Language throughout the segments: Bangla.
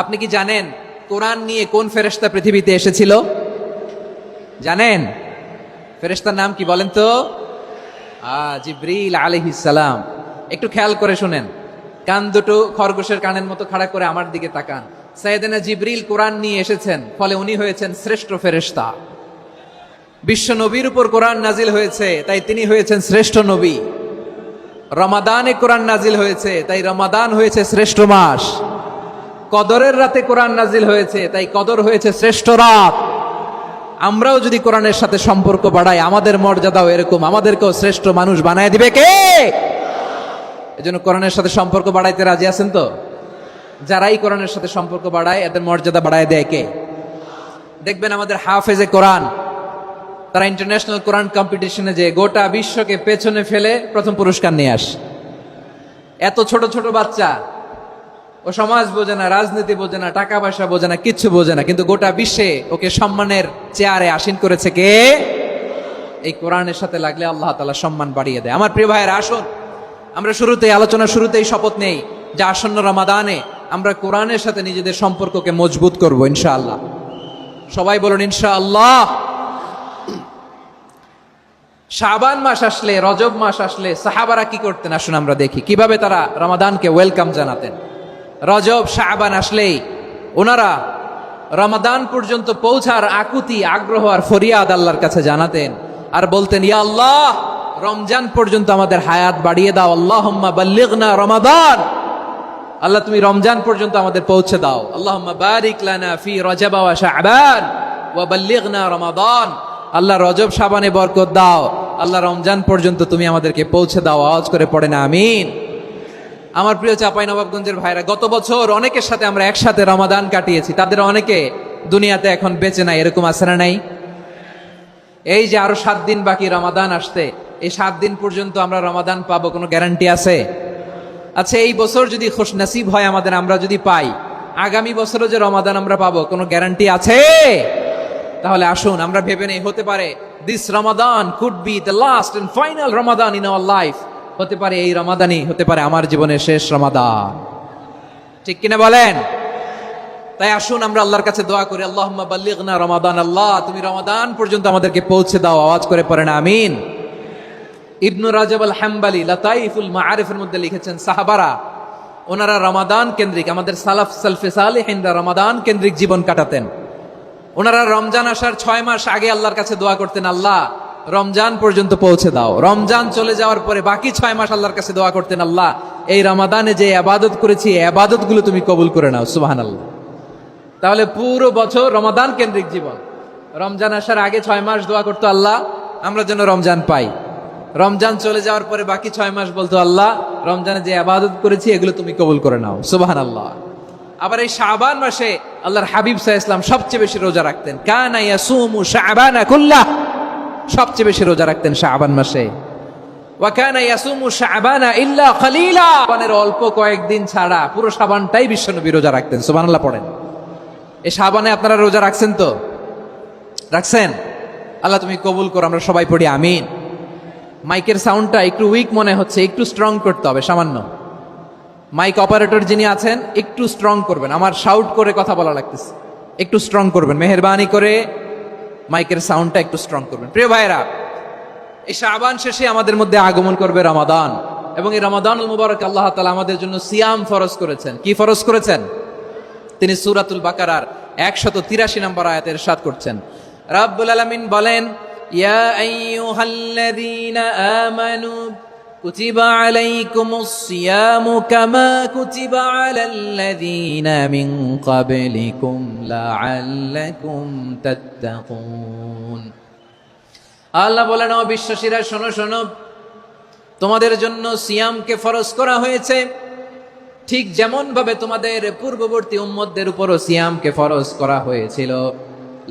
আপনি কি জানেন কোরআন নিয়ে কোন ফেরেশতা পৃথিবীতে এসেছিল? জানেন ফেরেশতার নাম কি বলেন তো? জিবরিল আলাইহিস সালাম। একটু খেয়াল করে শুনেন, কান দুটো খরগোশের কানের মতো খাড়া করে আমার দিকে তাকান। সাইয়েদনা জিবরিল কোরআন নিয়ে এসেছেন, ফলে উনি হয়েছেন শ্রেষ্ঠ ফেরেশতা। বিশ্ব নবীর উপর কোরআন নাজিল হয়েছে, তাই তিনি হয়েছেন শ্রেষ্ঠ নবী। রমাদানে কোরআন নাজিল হয়েছে, তাই রমাদান হয়েছে শ্রেষ্ঠ মাস। কদরের রাতে কোরআন নাজিল হয়েছে, তাই কদর হয়েছে শ্রেষ্ঠ রাত। আমরাও যদি কোরআনের সাথে সম্পর্ক বাড়াই, আমাদের মর্যাদাও এরকম, আমাদেরকেও শ্রেষ্ঠ মানুষ বানায় দিবে কে? এজন্য কোরআনের সাথে সম্পর্ক বাড়াইতে রাজি আছেন তো? যারাই কোরআনের সাথে সম্পর্ক বাড়ায়, এদের মর্যাদা বাড়ায় দেয় কে? দেখবেন আমাদের হাফেজে কোরআন, তারা ইন্টারন্যাশনাল কোরআন কম্পিটিশনে যে গোটা বিশ্বকে পেছনে ফেলে প্রথম পুরস্কার নিয়ে আসে। এত ছোট ছোট বাচ্চা, ও সমাজ বোঝে না, রাজনীতি বোঝে না, টাকা পয়সা বোঝে না, কিচ্ছু বোঝে না, কিন্তু গোটা বিশ্বে ওকে সম্মানের চেয়ারে আসীন করেছে কে? এই কোরআনের সাথে লাগলে আল্লাহ তাআলা সম্মান বাড়িয়ে দেয়। আমার প্রিয় ভাইয়েরা, আসুন আমরা আলোচনার শুরুতেই শপথ নেই যে আসন্ন রমাদানে আমরা কোরআনের সাথে নিজেদের সম্পর্ককে মজবুত করব ইনশাআল্লাহ। সবাই বলুন ইনশাআল্লাহ। শাবান মাস আসলে, রজব মাস আসলে সাহাবারা কি করতেন আসুন আমরা দেখি কিভাবে তারা রমাদানকে ওয়েলকাম জানাতেন। রজব শাবান আসলেই ওনারা রমাদান পর্যন্ত পৌঁছার আকুতি, আগ্রহ আর ফরিয়াদ আল্লাহর কাছে জানাতেন আর বলতেন, ইয়া আল্লাহ, রমজান পর্যন্ত আমাদের হায়াত বাড়িয়ে দাও। আল্লাহুম্মা বাল্লিগনা রমাদান, আল্লাহ তুমি রমজান পর্যন্ত আমাদের পৌঁছে দাও। আল্লাহুম্মা বারিক লানা ফি রজব ওয়া শাবান ওয়া বাল্লিগনা রমাদান, আল্লাহ রজব শাবানে বরকত দাও, আল্লাহ রমজান পর্যন্ত তুমি আমাদেরকে পৌঁছে দাও। আওয়াজ করে পড়ে না আমিন। আমার প্রিয় চাঁপাইনবাবগঞ্জের ভাইরা, গত বছর অনেকের সাথে আমরা একসাথে রমাদান কাটিয়েছি, তাদের অনেকে দুনিয়াতে এখন বেঁচে নাই, এরকম আছে না নাই? এই যে আরো 7 দিন বাকি রমাদান আসতে, এই 7 দিন পর্যন্ত আমরা রমাদান পাবো, কোনো গ্যারান্টি আছে? আচ্ছা, এই বছর যদি খুশনসিব হয় আমাদের, আমরা যদি পাই, আগামী বছরও যে রমাদান আমরা পাবো, কোনো গ্যারান্টি আছে? তাহলে আসুন আমরা ভেবে নেই, হতে পারে this Ramadan could be the last and final Ramadan in our life. হতে পারে এই রমাদানই হতে পারে আমার জীবনের শেষ রমাদান। ঠিক কিনা বলেন? তাই আসুন আমরা আল্লাহর কাছে দোয়া করি, আল্লাহুম্মা বাল্লিগনা রমাদান, আল্লাহ তুমি রমাদান পর্যন্ত আমাদেরকে পৌঁছে দাও। আওয়াজ করে পড়েন আমিন। ইবনু রাজব আল হাম্বলি লাতাইফুল মাআরিফের মধ্যে লিখেছেন, সাহাবারা ওনারা রমাদান কেন্দ্রিক, আমাদের সালাফ সালফে সালেহিনরা রমাদান কেন্দ্রিক জীবন কাটাতেন। ওনারা রমজান আসার 6 মাস আগে আল্লাহর কাছে দোয়া করতেন, আল্লাহ রমজান পর্যন্ত পৌঁছে দাও। রমজান চলে যাওয়ার পরে বাকি 6 মাস আল্লাহর কাছে দোয়া করতেন, আল্লাহ এই রমাদানে যে ইবাদত করেছি, এই ইবাদতগুলো তুমি কবুল করে নাও। সুবহানাল্লাহ। তাহলে পুরো বছর রমাদান কেন্দ্রিক জীবন। রমজান আসার আগে 6 মাস দোয়া করতো, আল্লাহ আমরা যেন রমজান পাই। রমজান চলে যাওয়ার পরে বাকি 6 মাস বলতো, আল্লাহ রমজানে যে ইবাদত করেছি এগুলো তুমি কবুল করে নাও। সুবহানাল্লাহ। আবার এই শাবান মাসে আল্লাহর হাবিব সাল্লাল্লাহু আলাইহি ওয়াসাল্লাম সবচেয়ে বেশি রোজা রাখতেন। কানা ইয়াসুমু শাবানা কুল্লাহ, সবচেয়ে বেশি রোজা রাখতেন শাবান মাসে। ওয়া কানা ইয়াসুমু শাবানা ইল্লা কলিলা, শাবানের অল্প কয়েকদিন ছাড়া পুরো শাবানটাই বিশ্বনবী রোজা রাখতেন। সুবহানাল্লাহ পড়েন। এই শাবানে আপনারা রোজা রাখছেন তো? রাখছেন? আল্লাহ তুমি কবুল করো, আমরা সবাই পড়ি আমিন। মাইকের সাউন্ডটা একটু উইক মনে হচ্ছে, একটু স্ট্রং করতে হবে সামান্য। মাইক অপারেটর যিনি আছেন একটু স্ট্রং করবেন, আমার শাউট করে কথা বলা লাগতেছে, একটু স্ট্রং করবেন মেহেরবানি করে, মাইকের সাউন্ডটা একটু স্ট্রং করবেন। প্রিয় ভাইরা, এই শাবান শেষে আমাদের মধ্যে আগমন করবে রমাদান, এবং এই রমাদানুল মুবারক আল্লাহ তাআলা আমাদের জন্য সিয়াম ফরজ করেছেন। কি ফরজ করেছেন? তিনি সূরাতুল বাকারার 183 নম্বর আয়াতে ইরশাদ করছেন, রাব্বুল আলামিন বলেন, ইয়া আইয়ুহাল্লাযীনা আমানু কুতিবা আলাইকুমুস সিয়ামু কামা কুতিবা আলাল্লাযীনা মিন ক্বাবলিকুম লাআল্লাকুম তাত্তাকুন। আল্লাহ বলেন, ও বিশ্বাসীরা শোনো শোনো, তোমাদের জন্য সিয়ামকে ফরজ করা হয়েছে, ঠিক যেমন ভাবে তোমাদের পূর্ববর্তী উম্মতদের উপরও সিয়ামকে ফরজ করা হয়েছিল,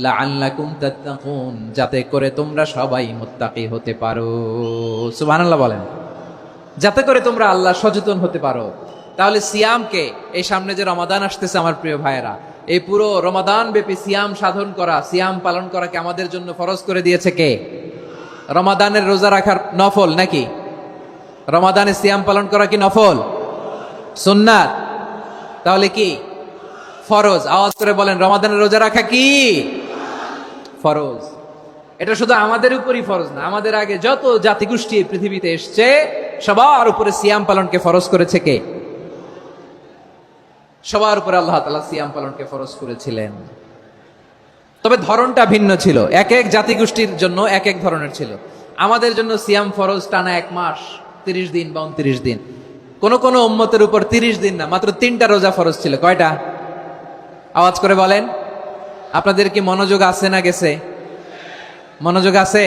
লাআল্লাকুম তাত্তাকুন, যাতে করে তোমরা সবাই মুত্তাকি হতে পারো। সুবহানাল্লাহ বলেন, যাতে করে তোমরা আল্লাহ সচেতন হতে পারো। তাহলে সিয়ামকে, এই সামনে যে রমাদান আসতেছে আমার প্রিয় ভাইয়েরা, এই পুরো রমাদান ব্যাপী সিয়াম সাধন করা, সিয়াম পালন করাকে আমাদের জন্য ফরজ করে দিয়েছে কে? রমাদানের রোজা রাখার নফল নাকি? রমাদানে সিয়াম পালন করা কি নফল? সুন্নাত। তাহলে কি ফরজ। আওয়াজ করে বলেন, রমাদানের রোজা রাখা কি ফরজ? এটা শুধু আমাদের উপরই ফরজ না, আমাদের আগে যত জাতিগোষ্ঠী এই পৃথিবীতে এসছে সবার উপরে সিয়াম পালনকে ফরজ করেছে কে? সবার উপরে আল্লাহ তাআলা সিয়াম পালনকে ফরজ করেছিলেন। তবে ধরনটা ভিন্ন ছিল, এক এক জাতিগোষ্ঠীর জন্য এক এক ধরনের ছিল। আমাদের জন্য সিয়াম ফরজ টানা 1 মাস 30 দিন বা 29 দিন। কোন কোন উম্মতের উপর 30 দিন না, মাত্র 3টা রোজা ফরজ ছিল। কয়টা? আওয়াজ করে বলেন। আপনাদের কি মনোযোগ আছে না গেছে? মনোযোগ আছে?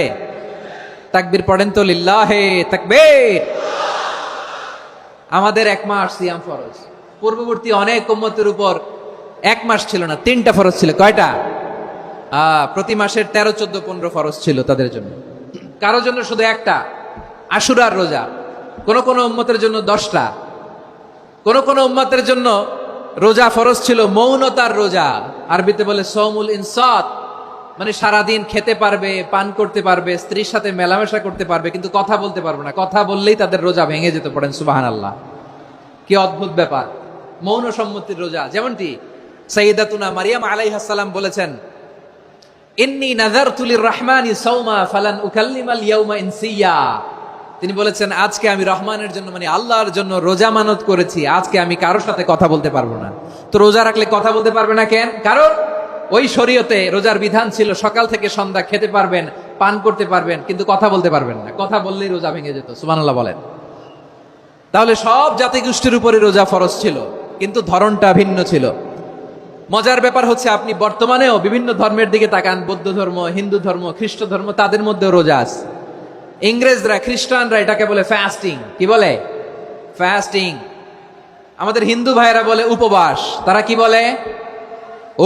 তাকবীর পড়েন তো, লিল্লাহে তাকবীর। আমাদের 1 মাস সিয়াম ফরজ। পূর্ববর্তী অনেক উম্মতের উপর 1 মাস ছিল না, 3টা ফরজ ছিল। কয়টা? প্রতি মাসের 13, 14, 15 ফরজ ছিল তাদের জন্য। কারো জন্য শুধু একটা, আশুরার রোজা। কোন কোন উম্মতের জন্য 10টা। কোন কোন উম্মতের জন্য রোজা ফরজ ছিল মৌনতার রোজা, আরবিতে বলে সৌমুল ইনসাত, মানে সারাদিন খেতে পারবে, পান করতে পারবে, স্ত্রীর সাথে মেলামেশা করতে পারবে, কিন্তু কথা বলতে পারবে না। কথা বললেই তাদের রোজা ভেঙে যেত। পড়েন সুবহানাল্লাহ। কি অদ্ভুত ব্যাপার, মৌন সম্মতির রোজা। যেমনটি সাইয়্যিদাতুনা মারিয়াম আলাইহিস সালাম বলেছেন, ইন্নী নাযারতু লির-রাহমানি সাওমা ফালান উকাল্লিমাল ইয়াওমা ইনসিয়া। তিনি বলেছেন, আজকে আমি রহমানের জন্য, মানে আল্লাহর জন্য রোজা মানত করেছি, আজকে আমি কারোর সাথে কথা বলতে পারবো না। তো রোজা রাখলে কথা বলতে পারবে না কেন? কারণ ওই শরীয়তে রোজার বিধান ছিল সকাল থেকে সন্ধ্যা খেতে পারবেন, পান করতে পারবেন, কিন্তু কথা বলতে পারবেন না। কথা বললেই রোজা ভেঙে যেত। সুবহানাল্লাহ বলেন। তাহলে সব জাতিগোষ্ঠীর উপরে রোজা ফরজ ছিল, কিন্তু ধরনটা ভিন্ন ছিল। মজার ব্যাপার হচ্ছে, আপনি বর্তমানেও বিভিন্ন ধর্মের দিকে তাকান, বৌদ্ধ ধর্ম, হিন্দু ধর্ম, খ্রিস্ট ধর্ম, তাদের মধ্যেও রোজা আছে। ইংরেজরা, খ্রিস্টানরা এটাকে বলে ফাস্টিং। কি বলে? ফাস্টিং। আমাদের হিন্দু ভাইয়েরা বলে উপবাস। তারা কি বলে?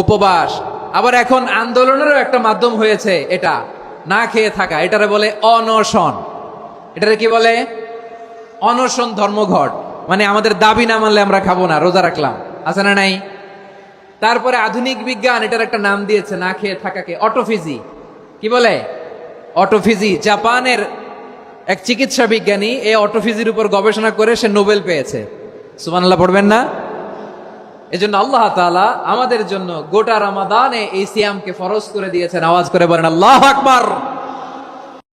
উপবাস। আবার এখন আন্দোলনেরও একটা মাধ্যম হয়েছে এটা, না খেয়ে থাকা। এটারে বলে অনশন। এটারে কি বলে? অনশন ধর্মঘট। মানে আমাদের দাবি না মানলে আমরা খাবো না, রোজা রাখলাম। আছে না নাই? তারপরে আধুনিক বিজ্ঞান এটার একটা নাম দিয়েছে না খেয়ে থাকাকে, অটোফিজি। কি বলে? অটোফিজি। জাপানের এক চিকিৎসা বিজ্ঞানী এই অটোফিজির উপর গবেষণা করে সে নোবেল পেয়েছে। সুবহানাল্লাহ পড়বেন না? এজন্য আল্লাহ তাআলা আমাদের জন্য গোটা রমাদানে এই সিয়ামকে ফরজ করে দিয়েছেন। আওয়াজ করে বলেন আল্লাহু আকবার।